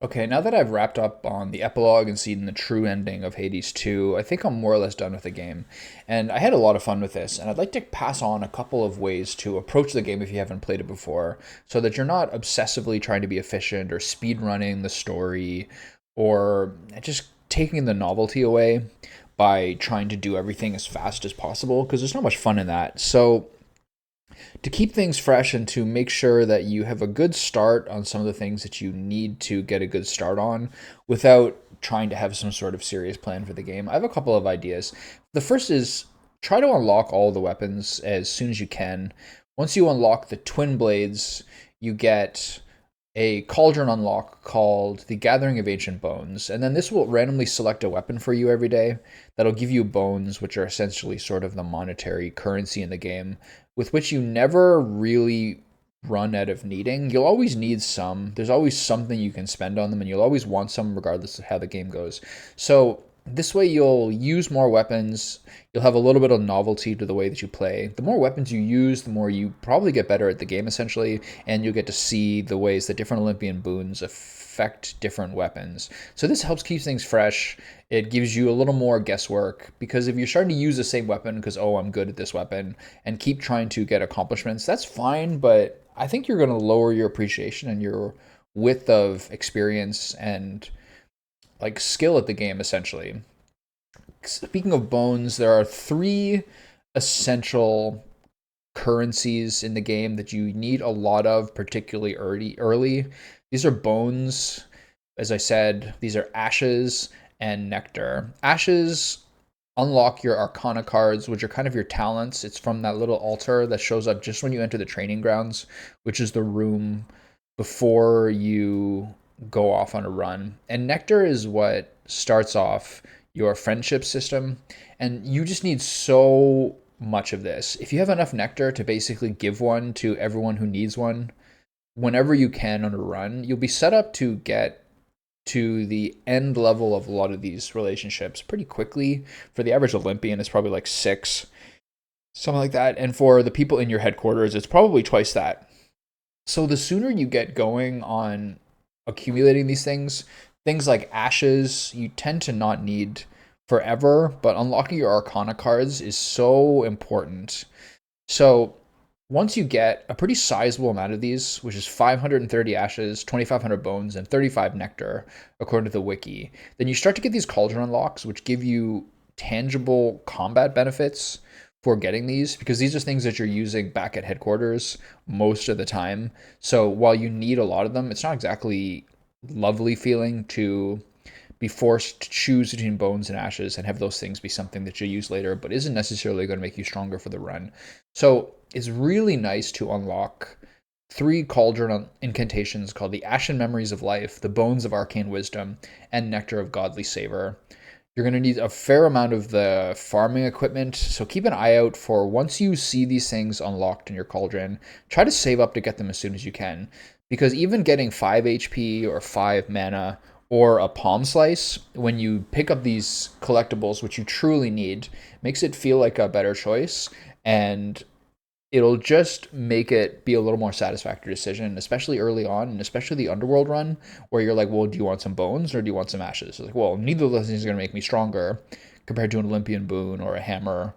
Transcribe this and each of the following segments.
Okay, now that I've wrapped up on the epilogue and seen the true ending of Hades 2, I think I'm more or less done with the game. And I had a lot of fun with this, and I'd like to pass on a couple of ways to approach the game if you haven't played it before, so that you're not obsessively trying to be efficient or speed running the story or just taking the novelty away by trying to do everything as fast as possible, because there's not much fun in that. So, to keep things fresh and to make sure that you have a good start on some of the things that you need to get a good start on without trying to have some sort of serious plan for the game, I have a couple of ideas. The first is try to unlock all the weapons as soon as you can. Once you unlock the twin blades, you get a cauldron unlock called the Gathering of Ancient Bones. And then this will randomly select a weapon for you every day that'll give you bones, which are essentially sort of the monetary currency in the game, with which you never really run out of needing. You'll always need some. There's always something you can spend on them, and you'll always want some regardless of how the game goes. So this way you'll use more weapons. You'll have a little bit of novelty to the way that you play. The more weapons you use, the more you probably get better at the game, essentially, and you'll get to see the ways that different Olympian boons affect different weapons. So this helps keep things fresh. It gives you a little more guesswork, because if you're starting to use the same weapon because, oh, I'm good at this weapon, and keep trying to get accomplishments, that's fine, but I think you're going to lower your appreciation and your width of experience and like skill at the game, essentially. Speaking of bones, there are three essential currencies in the game that you need a lot of, particularly early. These are bones. As I said, these are ashes and nectar. Ashes unlock your arcana cards, which are kind of your talents. It's from that little altar that shows up just when you enter the training grounds, which is the room before you go off on a run. And nectar is what starts off your friendship system. And you just need so much of this. If you have enough nectar to basically give one to everyone who needs one, whenever you can on a run, you'll be set up to get to the end level of a lot of these relationships pretty quickly. For the average Olympian, it's probably like six, something like that. And for the people in your headquarters, it's probably twice that. So the sooner you get going on accumulating these things like ashes, you tend to not need forever, but unlocking your arcana cards is so important. So once you get a pretty sizable amount of these, which is 530 ashes, 2,500 bones, and 35 nectar, according to the wiki, then you start to get these cauldron unlocks, which give you tangible combat benefits for getting these, because these are things that you're using back at headquarters most of the time. So while you need a lot of them, it's not exactly lovely feeling to be forced to choose between bones and ashes and have those things be something that you use later, but isn't necessarily going to make you stronger for the run. So it's really nice to unlock three cauldron incantations called the Ashen Memories of Life, the Bones of Arcane Wisdom, and Nectar of Godly Savor. You're going to need a fair amount of the farming equipment, so keep an eye out for once you see these things unlocked in your cauldron, try to save up to get them as soon as you can. Because even getting 5 HP or 5 mana or a palm slice when you pick up these collectibles, which you truly need, makes it feel like a better choice. And it'll just make it be a little more satisfactory decision, especially early on, and especially the underworld run, where you're like, well, do you want some bones or do you want some ashes? It's like, well, neither of those things are going to make me stronger compared to an Olympian boon or a hammer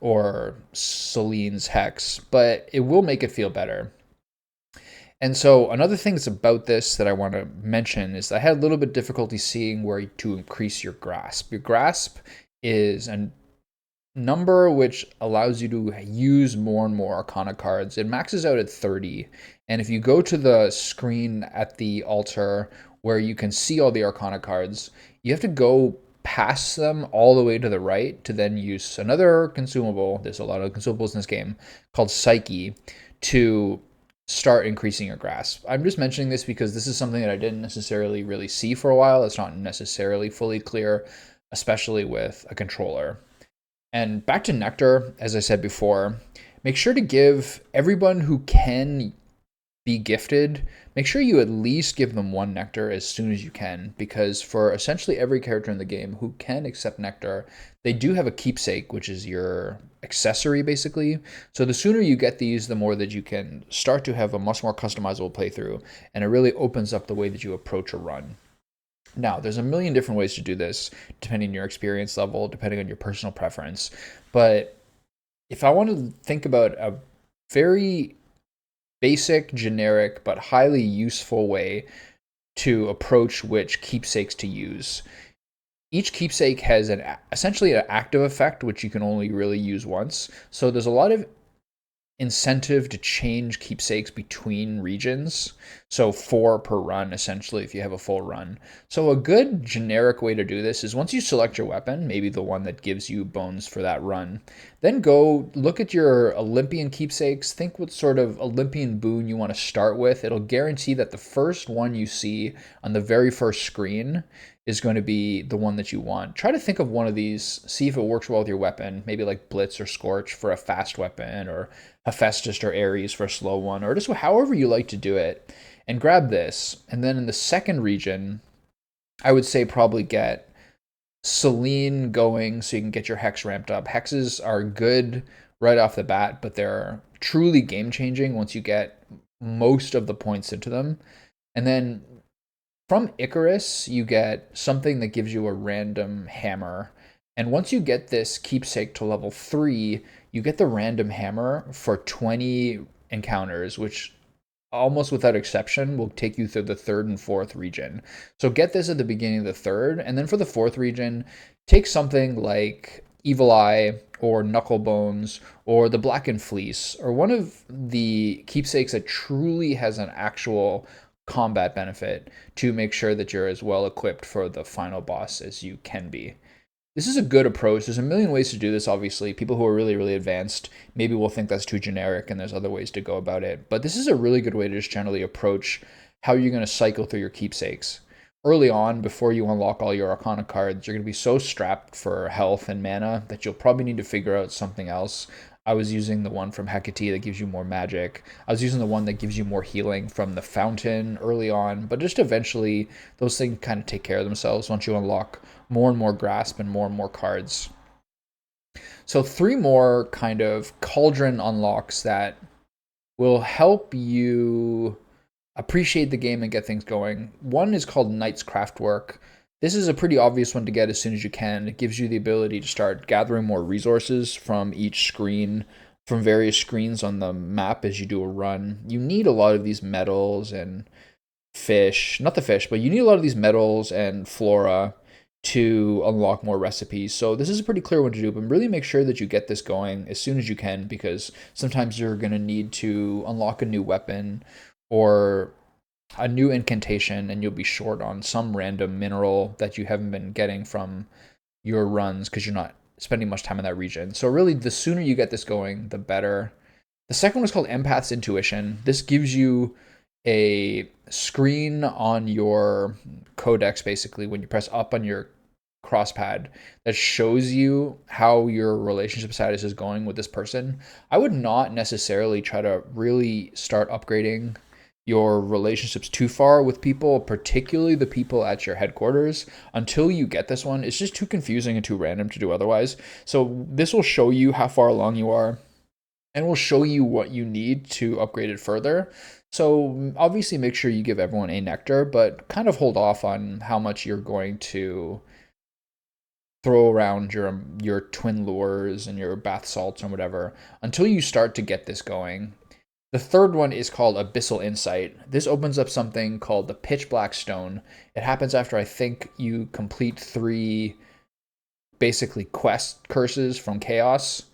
or Celine's hex, but it will make it feel better. And so another thing that's about this that I want to mention is I had a little bit of difficulty seeing where to increase your grasp. Your grasp is a number which allows you to use more and more arcana cards. It maxes out at 30. And if you go to the screen at the altar where you can see all the arcana cards, you have to go past them all the way to the right to then use another consumable. There's a lot of consumables in this game called Psyche to start increasing your grasp. I'm just mentioning this because this is something that I didn't necessarily really see for a while. It's not necessarily fully clear, especially with a controller. And back to Nectar, as I said before, make sure to give everyone who can be gifted, make sure you at least give them one nectar as soon as you can, because for essentially every character in the game who can accept nectar, they do have a keepsake, which is your accessory basically. So the sooner you get these, the more that you can start to have a much more customizable playthrough, and it really opens up the way that you approach a run. Now, there's a million different ways to do this, depending on your experience level, depending on your personal preference. But if I want to think about a very basic, generic, but highly useful way to approach which keepsakes to use. Each keepsake has essentially an active effect, which you can only really use once. So there's a lot of incentive to change keepsakes between regions. So 4 per run, essentially, if you have a full run. So a good generic way to do this is once you select your weapon, maybe the one that gives you bones for that run, then go look at your Olympian keepsakes, think what sort of Olympian boon you want to start with. It'll guarantee that the first one you see on the very first screen is going to be the one that you want. Try to think of one of these, see if it works well with your weapon, maybe like Blitz or Scorch for a fast weapon, or Hephaestus or Ares for a slow one, or just however you like to do it, and grab this. And then in the second region, I would say probably get Selene going so you can get your hex ramped up. Hexes are good right off the bat, but they're truly game changing once you get most of the points into them. And then from Icarus, you get something that gives you a random hammer. And once you get this keepsake to level 3, you get the random hammer for 20 encounters, which almost without exception will take you through the third and fourth region. So get this at the beginning of the third, and then for the fourth region, take something like Evil Eye or Knuckle Bones or the Blackened Fleece, or one of the keepsakes that truly has an actual combat benefit to make sure that you're as well equipped for the final boss as you can be. This is a good approach. There's a million ways to do this, obviously. People who are really, really advanced maybe will think that's too generic and there's other ways to go about it. But this is a really good way to just generally approach how you're going to cycle through your keepsakes. Early on, before you unlock all your Arcana cards, you're going to be so strapped for health and mana that you'll probably need to figure out something else. I was using the one from Hecate that gives you more magic. I was using the one that gives you more healing from the fountain early on, but just eventually those things kind of take care of themselves once you unlock more and more grasp and more cards. So 3 more kind of cauldron unlocks that will help you appreciate the game and get things going. One is called Knight's Craftwork. This is a pretty obvious one to get as soon as you can. It gives you the ability to start gathering more resources from each screen, from various screens on the map as you do a run. You need a lot of these metals and fish, not the fish, but you need a lot of these metals and flora to unlock more recipes. So this is a pretty clear one to do, but really make sure that you get this going as soon as you can, because sometimes you're going to need to unlock a new weapon or a new incantation, and you'll be short on some random mineral that you haven't been getting from your runs because you're not spending much time in that region. So really, the sooner you get this going, the better. The second one is called Empath's Intuition. This gives you a screen on your codex, basically, when you press up on your crosspad, that shows you how your relationship status is going with this person. I would not necessarily try to really start upgrading your relationships too far with people, particularly the people at your headquarters, until you get this one. It's just too confusing and too random to do otherwise. So this will show you how far along you are and will show you what you need to upgrade it further. So obviously make sure you give everyone a nectar, but kind of hold off on how much you're going to throw around your twin lures and your bath salts and whatever until you start to get this going. The third one is called Abyssal Insight. This opens up something called the Pitch Black Stone. It happens after, I think, you complete 3 basically quest curses from Chaos.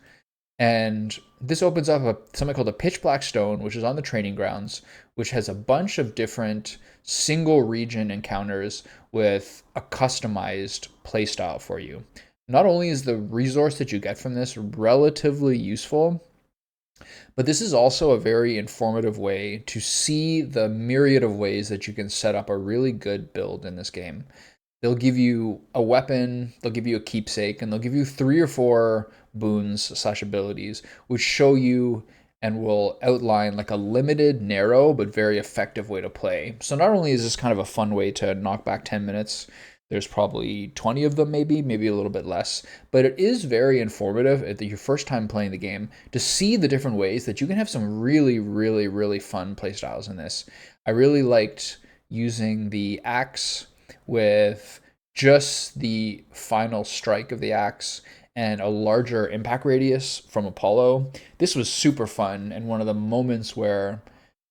And this opens up something called a Pitch Black Stone, which is on the training grounds, which has a bunch of different single region encounters with a customized playstyle for you. Not only is the resource that you get from this relatively useful, but this is also a very informative way to see the myriad of ways that you can set up a really good build in this game. They'll give you a weapon, they'll give you a keepsake, and they'll give you 3 or 4 boons / abilities, which show you and will outline like a limited, narrow, but very effective way to play. So not only is this kind of a fun way to knock back 10 minutes, there's probably 20 of them, maybe a little bit less, but it is very informative at your first time playing the game to see the different ways that you can have some really, really, really fun playstyles in this. I really liked using the axe with just the final strike of the axe and a larger impact radius from Apollo. This was super fun and one of the moments where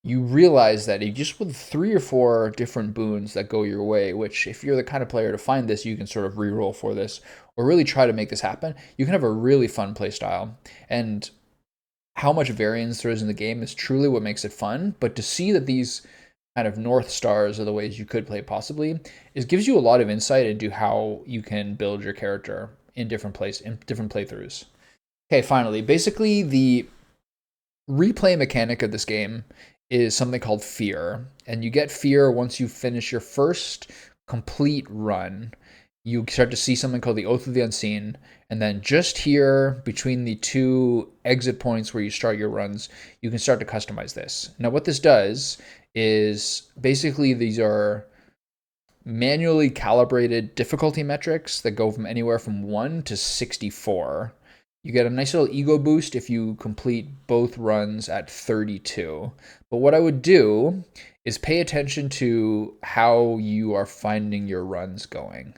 you realize that you just with 3 or 4 different boons that go your way, which if you're the kind of player to find this, you can sort of reroll for this or really try to make this happen. You can have a really fun play style. And how much variance there is in the game is truly what makes it fun. But to see that these kind of north stars are the ways you could play possibly, it gives you a lot of insight into how you can build your character in different playthroughs. Okay, finally, basically the replay mechanic of this game is something called fear, and you get fear once you finish your first complete run. You start to see something called the Oath of the Unseen, and then just here between the 2 exit points where you start your runs, you can start to customize this. Now what this does is basically these are manually calibrated difficulty metrics that go from anywhere from 1 to 64. You get a nice little ego boost if you complete both runs at 32. But what I would do is pay attention to how you are finding your runs going.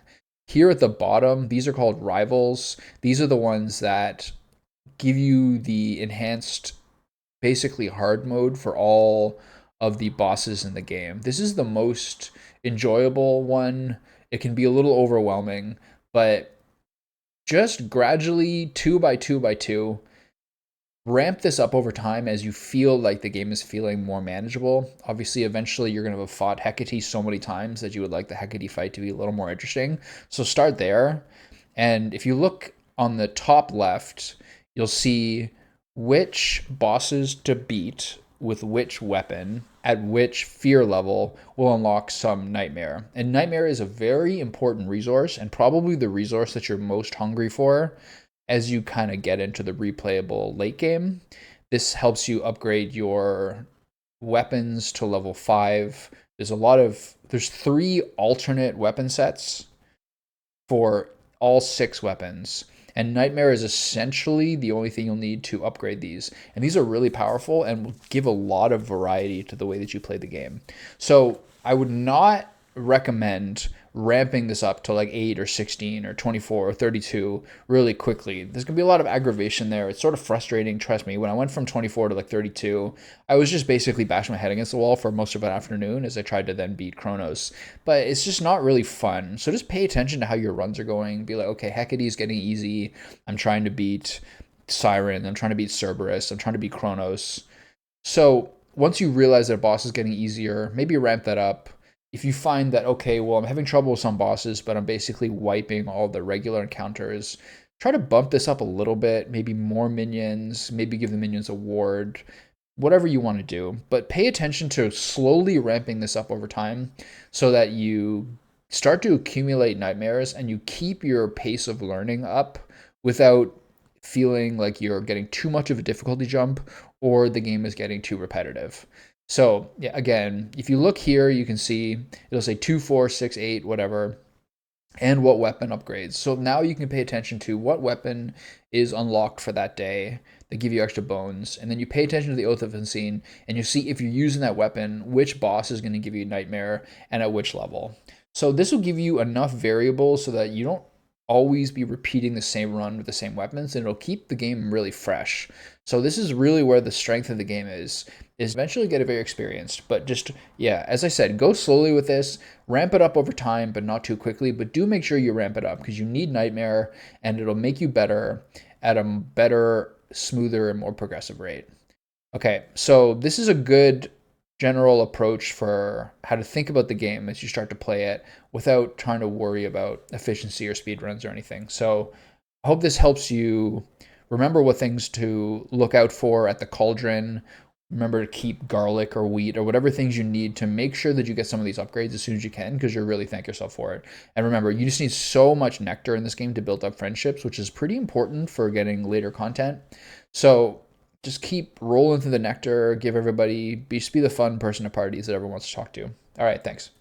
Here at the bottom, these are called rivals. These are the ones that give you the enhanced, basically hard mode for all of the bosses in the game. This is the most enjoyable one. It can be a little overwhelming, but just gradually 2 by 2 ramp this up over time as you feel like the game is feeling more manageable. Obviously, eventually you're going to have fought Hecate so many times that you would like the Hecate fight to be a little more interesting. So start there. And if you look on the top left, you'll see which bosses to beat with which weapon at which fear level will unlock some nightmare. And nightmare is a very important resource and probably the resource that you're most hungry for as you kind of get into the replayable late game. This helps you upgrade your weapons to level 5. There's 3 alternate weapon sets for all 6 weapons. And Nightmare is essentially the only thing you'll need to upgrade these. And these are really powerful and will give a lot of variety to the way that you play the game. So I would not recommend ramping this up to like 8 or 16 or 24 or 32 really quickly. There's going to be a lot of aggravation there. It's sort of frustrating, trust me. When I went from 24 to like 32, I was just basically bashing my head against the wall for most of an afternoon as I tried to then beat Chronos. But it's just not really fun. So just pay attention to how your runs are going. Be like, okay, Hecate is getting easy. I'm trying to beat Siren. I'm trying to beat Cerberus. I'm trying to beat Chronos. So once you realize that a boss is getting easier, maybe ramp that up. If you find that, okay, well, I'm having trouble with some bosses, but I'm basically wiping all the regular encounters, try to bump this up a little bit, maybe more minions, maybe give the minions a ward, whatever you want to do. But pay attention to slowly ramping this up over time so that you start to accumulate nightmares and you keep your pace of learning up without feeling like you're getting too much of a difficulty jump or the game is getting too repetitive. So yeah, again, if you look here, you can see it'll say 2, 4, 6, 8, whatever, and what weapon upgrades. So now you can pay attention to what weapon is unlocked for that day. They give you extra bones, and then you pay attention to the Oath of Unseen, and you see if you're using that weapon, which boss is going to give you Nightmare and at which level. So this will give you enough variables so that you don't always be repeating the same run with the same weapons, and it'll keep the game really fresh. So this is really where the strength of the game is eventually get it very experienced. But just, yeah, as I said, go slowly with this, ramp it up over time, but not too quickly. But do make sure you ramp it up because you need Nightmare, and it'll make you better at a better, smoother, and more progressive rate. Okay, so this is a good general approach for how to think about the game as you start to play it without trying to worry about efficiency or speed runs or anything. So I hope this helps you remember what things to look out for at the Cauldron. Remember to keep garlic or wheat or whatever things you need to make sure that you get some of these upgrades as soon as you can, because you'll really thank yourself for it. And remember, you just need so much nectar in this game to build up friendships, which is pretty important for getting later content. So just keep rolling through the nectar, give everybody, be the fun person at parties that everyone wants to talk to. All right, thanks.